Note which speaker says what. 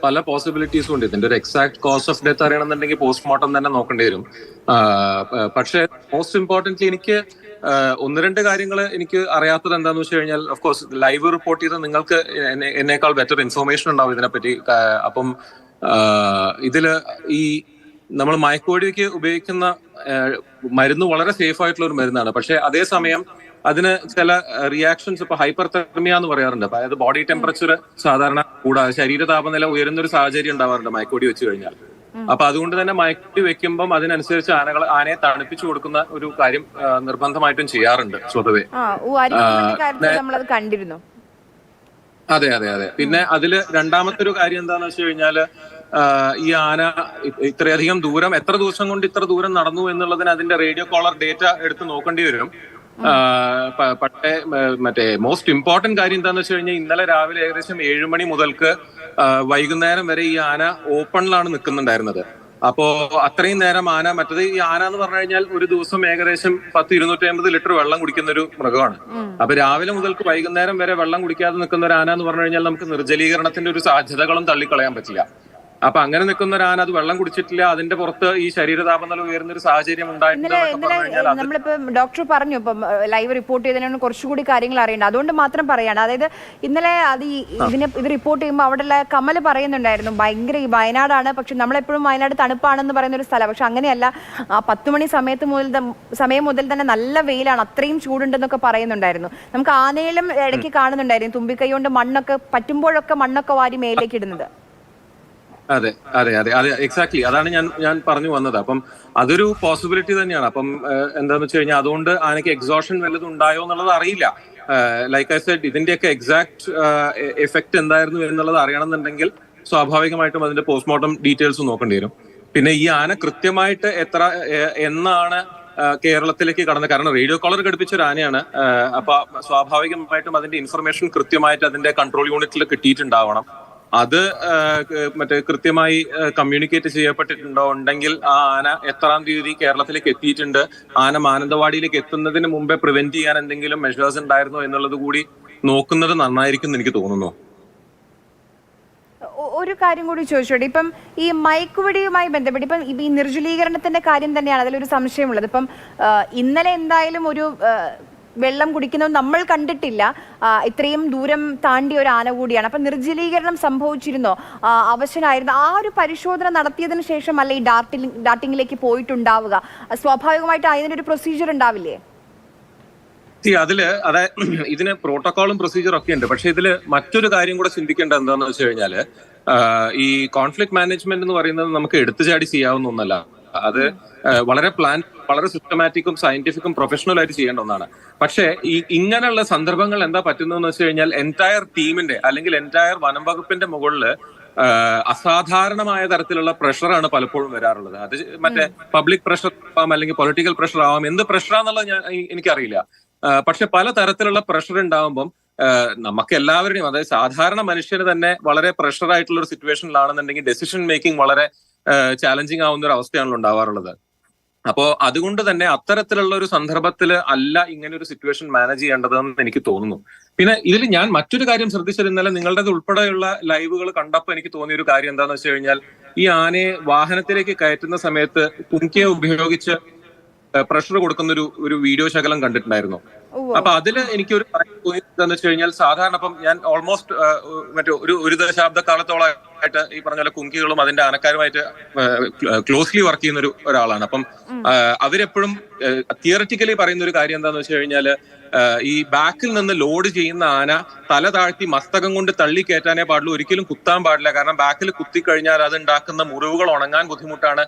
Speaker 1: പല പോസിബിലിറ്റീസും ഉണ്ട്. ഇതിന്റെ ഒരു എക്സാക്ട് കോസ് ഓഫ് ഡെത്ത് അറിയണമെന്നുണ്ടെങ്കിൽ പോസ്റ്റ്മോർട്ടം തന്നെ നോക്കേണ്ടി വരും. പക്ഷെ മോസ്റ്റ് ഇമ്പോർട്ടന്റ്ലി എനിക്ക് ഒന്ന് രണ്ട് കാര്യങ്ങൾ എനിക്ക് അറിയാത്തത് എന്താണെന്ന് വെച്ച് കഴിഞ്ഞാൽ, ഓഫ് കോഴ്സ് ലൈവ് റിപ്പോർട്ട് ചെയ്ത് നിങ്ങൾക്ക് എന്നേക്കാൾ ബെറ്റർ ഇൻഫർമേഷൻ ഉണ്ടാവും ഇതിനെപ്പറ്റി. അപ്പം ഇതില് ഈ നമ്മൾ മയക്കുവെടിക്ക് ഉപയോഗിക്കുന്ന മരുന്ന് വളരെ സേഫ് ആയിട്ടുള്ള ഒരു മരുന്നാണ്. പക്ഷെ അതേസമയം അതിന് ചില റിയാക്ഷൻസ്, ഇപ്പൊ ഹൈപ്പർ തെർമിയ എന്ന് പറയാറുണ്ട്. അതായത് ബോഡി ടെമ്പറേച്ചർ സാധാരണ കൂടാതെ ശരീര താപനില ഉയരുന്ന ഒരു സാഹചര്യം ഉണ്ടാവാറുണ്ട് മയക്കുവെടി വെച്ച് കഴിഞ്ഞാൽ. അപ്പൊ അതുകൊണ്ട് തന്നെ മയക്കുവെടി വെക്കുമ്പോൾ അതിനനുസരിച്ച് ആനയെ തണുപ്പിച്ചു കൊടുക്കുന്ന ഒരു കാര്യം നിർബന്ധമായിട്ടും ചെയ്യാറുണ്ട് സ്വതവേ. അതെ അതെ അതെ. പിന്നെ അതില് രണ്ടാമത്തെ ഒരു കാര്യം എന്താന്ന് വെച്ച് കഴിഞ്ഞാല്, ഈ ആന ഇത്രയധികം ദൂരം എത്ര ദിവസം കൊണ്ട് ഇത്ര ദൂരം നടന്നു എന്നുള്ളതിന് അതിന്റെ റേഡിയോ കോളർ ഡേറ്റ എടുത്ത് നോക്കേണ്ടി വരും. പക്ഷേ മറ്റേ മോസ്റ്റ് ഇമ്പോർട്ടന്റ് കാര്യം എന്താന്ന് വെച്ച് കഴിഞ്ഞാൽ, ഇന്നലെ രാവിലെ ഏകദേശം 7 മണി മുതൽക്ക് വൈകുന്നേരം വരെ ഈ ആന ഓപ്പണിലാണ് നിൽക്കുന്നുണ്ടായിരുന്നത്. അപ്പോ അത്രയും നേരം ആന, മറ്റത് ഈ ആന എന്ന് പറഞ്ഞു കഴിഞ്ഞാൽ ഒരു ദിവസം ഏകദേശം 250 ലിറ്റർ വെള്ളം കുടിക്കുന്ന ഒരു മൃഗമാണ്. അപ്പൊ രാവിലെ മുതൽക്ക് വൈകുന്നേരം വരെ വെള്ളം കുടിക്കാതെ നിൽക്കുന്ന ഒരു ആന എന്ന് പറഞ്ഞു കഴിഞ്ഞാൽ നമുക്ക് നിർജ്ജലീകരണത്തിന്റെ ഒരു സാധ്യതകളും തള്ളിക്കളയാൻ പറ്റില്ല. അപ്പൊ അങ്ങനെ നിൽക്കുന്ന ഒരു ആന അത് വെള്ളം കുടിച്ചിട്ടില്ല, അതിന്റെ പുറത്ത് ഈ ശരീര താപനില ഉയർന്ന ഒരു സാഹചര്യം
Speaker 2: നമ്മളിപ്പോ ഡോക്ടർ പറഞ്ഞു, ഇപ്പം ലൈവ് റിപ്പോർട്ട് ചെയ്തതിനാണ് കുറച്ചുകൂടി കാര്യങ്ങൾ അറിയേണ്ടത്. അതുകൊണ്ട് മാത്രം പറയാണ്. അതായത് ഇന്നലെ ഇത് റിപ്പോർട്ട് ചെയ്യുമ്പോൾ അവിടെയുള്ള കമല് പറയുന്നുണ്ടായിരുന്നു, ഭയങ്കര ഈ വയനാടാണ്, പക്ഷെ നമ്മളെപ്പോഴും വയനാട് തണുപ്പാണെന്ന് പറയുന്ന ഒരു സ്ഥലം. പക്ഷെ അങ്ങനെയല്ല, 10 മണി സമയം മുതൽ തന്നെ നല്ല വെയിലാണ്, അത്രയും ചൂടുണ്ടെന്നൊക്കെ പറയുന്നുണ്ടായിരുന്നു. നമുക്ക് ആനയിലും ഇടയ്ക്ക് കാണുന്നുണ്ടായിരുന്നു തുമ്പിക്കൈ കൊണ്ട് മണ്ണൊക്കെ പറ്റുമ്പോഴൊക്കെ മണ്ണൊക്കെ വാരി മേലേക്ക് ഇടുന്നത്.
Speaker 1: അതെ അതെ അതെ അതെ, എക്സാക്ട്ലി അതാണ് ഞാൻ പറഞ്ഞു വന്നത്. അപ്പം അതൊരു പോസിബിലിറ്റി തന്നെയാണ്. അപ്പം എന്താന്ന് വെച്ച് കഴിഞ്ഞാൽ, അതുകൊണ്ട് ആനയ്ക്ക് എക്സോഷൻ വല്ലതും ഉണ്ടായോ എന്നുള്ളത് അറിയില്ല. ലൈക്ക് ഐ സെഡ്, ഇതിന്റെയൊക്കെ എക്സാക്ട് എഫക്ട് എന്തായിരുന്നു എന്നുള്ളത് അറിയണമെന്നുണ്ടെങ്കിൽ സ്വാഭാവികമായിട്ടും അതിന്റെ പോസ്റ്റ്മോർട്ടം ഡീറ്റെയിൽസ് നോക്കേണ്ടി വരും. പിന്നെ ഈ ആന കൃത്യമായിട്ട് എന്നാണ് കേരളത്തിലേക്ക് കടന്നത്, കാരണം റേഡിയോ കോളർ ഘടിപ്പിച്ച ഒരു ആനയാണ്. അപ്പൊ സ്വാഭാവികമായിട്ടും അതിന്റെ ഇൻഫർമേഷൻ കൃത്യമായിട്ട് അതിന്റെ കൺട്രോൾ യൂണിറ്റിൽ കിട്ടിയിട്ടുണ്ടാവണം. അത് മറ്റേ കൃത്യമായി കമ്മ്യൂണിക്കേറ്റ് ചെയ്യപ്പെട്ടിട്ടുണ്ടോ ഉണ്ടെങ്കിൽ ആ ആന എത്രാം തീയതി കേരളത്തിലേക്ക് എത്തിയിട്ടുണ്ട്, ആന മാനന്തവാടിയിലേക്ക് എത്തുന്നതിന് മുമ്പേ പ്രിവെന്റ് ചെയ്യാൻ എന്തെങ്കിലും മെഷേഴ്സ് ഉണ്ടായിരുന്നോ എന്നുള്ളത് കൂടി നോക്കുന്നത് നന്നായിരിക്കും എന്ന് എനിക്ക് തോന്നുന്നു.
Speaker 2: ഒരു കാര്യം കൂടി ചോദിച്ചോട്ടെ, ഇപ്പം ഈ മയക്കുവെടിയുമായി ബന്ധപ്പെട്ട് ഇപ്പം ഈ നിർജ്ജലീകരണത്തിന്റെ കാര്യം തന്നെയാണ് അതിലൊരു സംശയമുള്ളത്. ഇപ്പം ഇന്നലെ എന്തായാലും ഒരു വെള്ളം കുടിക്കുന്നത് നമ്മൾ കണ്ടിട്ടില്ല, ഇത്രയും ദൂരം താണ്ടിയ ഒരു ആന കൂടിയാണ്. അപ്പൊ നിർജ്ജലീകരണം സംഭവിച്ചിരുന്നോ, അവശനായിരുന്നു? ആ ഒരു പരിശോധന നടത്തിയതിനു ശേഷം അല്ല ഈ ഡാർട്ടിങ്ങിലേക്ക് പോയിട്ടുണ്ടാവുക. സ്വാഭാവികമായിട്ട് അതിനൊരു പ്രൊസീജിയർ ഉണ്ടാവില്ലേ?
Speaker 1: അതില് ഇതിന് പ്രോട്ടോകോളും പ്രൊസീജിയറും ഒക്കെ ഉണ്ട്. പക്ഷെ ഇതില് മറ്റൊരു കാര്യം കൂടെ ചിന്തിക്കേണ്ടത് എന്താണെന്ന് വെച്ച് കഴിഞ്ഞാല്, ഈ കോൺഫ്ലിക്റ്റ് മാനേജ്മെന്റ് എന്ന് പറയുന്നത് നമുക്ക് എടുത്തുചാടി ചെയ്യാവുന്ന ഒന്നല്ല. അത് വളരെ സിസ്റ്റമാറ്റിക്കും സയന്റിഫിക്കും പ്രൊഫഷണൽ ആയിട്ട് ചെയ്യേണ്ട ഒന്നാണ്. പക്ഷേ ഈ ഇങ്ങനെയുള്ള സന്ദർഭങ്ങൾ എന്താ പറ്റുന്നതെന്ന് വെച്ച് കഴിഞ്ഞാൽ, എൻറ്റയർ ടീമിന്റെ അല്ലെങ്കിൽ എൻറ്റയർ വനം വകുപ്പിന്റെ മുകളിൽ അസാധാരണമായ തരത്തിലുള്ള പ്രഷറാണ് പലപ്പോഴും വരാറുള്ളത്. അത് മറ്റേ പബ്ലിക് പ്രഷർ ആവാം, അല്ലെങ്കിൽ പൊളിറ്റിക്കൽ പ്രഷർ ആവാം, എന്ത് പ്രഷറാന്നുള്ളത് എനിക്കറിയില്ല. പക്ഷെ പല തരത്തിലുള്ള പ്രഷർ ഉണ്ടാവുമ്പം നമുക്ക് എല്ലാവരുടെയും, അതായത് സാധാരണ മനുഷ്യന് തന്നെ വളരെ പ്രഷർ ആയിട്ടുള്ള ഒരു സിറ്റുവേഷനിലാണെന്നുണ്ടെങ്കിൽ ഡെസിഷൻ മേക്കിംഗ് വളരെ ചാലഞ്ചിങ് ആവുന്ന ഒരു അവസ്ഥയാണല്ലോ ഉണ്ടാവാറുള്ളത്. അപ്പോ അതുകൊണ്ട് തന്നെ അത്തരത്തിലുള്ള ഒരു സന്ദർഭത്തിൽ അല്ല ഇങ്ങനെ ഒരു സിറ്റുവേഷൻ മാനേജ് ചെയ്യേണ്ടതെന്ന് എനിക്ക് തോന്നുന്നു. പിന്നെ ഇതിൽ ഞാൻ മറ്റൊരു കാര്യം ശ്രദ്ധിച്ചത്, ഇന്നലെ നിങ്ങളുടേത് ഉൾപ്പെടെയുള്ള ലൈവുകൾ കണ്ടപ്പോൾ എനിക്ക് തോന്നിയ ഒരു കാര്യം എന്താണെന്ന് വെച്ച് കഴിഞ്ഞാൽ, ഈ ആനയെ വാഹനത്തിലേക്ക് കയറ്റുന്ന സമയത്ത് കുങ്കിയെ ഉപയോഗിച്ച് പ്രഷർ കൊടുക്കുന്ന ഒരു വീഡിയോ ശകലം കണ്ടിട്ടുണ്ടായിരുന്നു. അപ്പൊ അതില് എനിക്കൊരു കാര്യം തോന്നിയെന്ന് വെച്ച് കഴിഞ്ഞാൽ, സാധാരണ ഇപ്പം ഞാൻ ഓൾമോസ്റ്റ് മറ്റേ ഒരു ദശാബ്ദ കാലത്തോളമായിട്ട് ഈ പറഞ്ഞ പോലെ കുങ്കികളും അതിന്റെ ആനക്കാരുമായിട്ട് ക്ലോസ്ലി വർക്ക് ചെയ്യുന്ന ഒരാളാണ്. അപ്പം അവരെപ്പോഴും തിയററ്റിക്കലി പറയുന്ന ഒരു കാര്യം എന്താന്ന് വെച്ച് കഴിഞ്ഞാല്, ഈ ബാക്കിൽ നിന്ന് ലോഡ് ചെയ്യുന്ന ആന തല താഴ്ത്തി മസ്തകം കൊണ്ട് തള്ളി കയറ്റാനേ പാടുള്ളൂ, ഒരിക്കലും കുത്താൻ പാടില്ല. കാരണം ബാക്കിൽ കുത്തിക്കഴിഞ്ഞാൽ അത് ഉണ്ടാക്കുന്ന മുറിവുകൾ ഉണങ്ങാൻ ബുദ്ധിമുട്ടാണ്.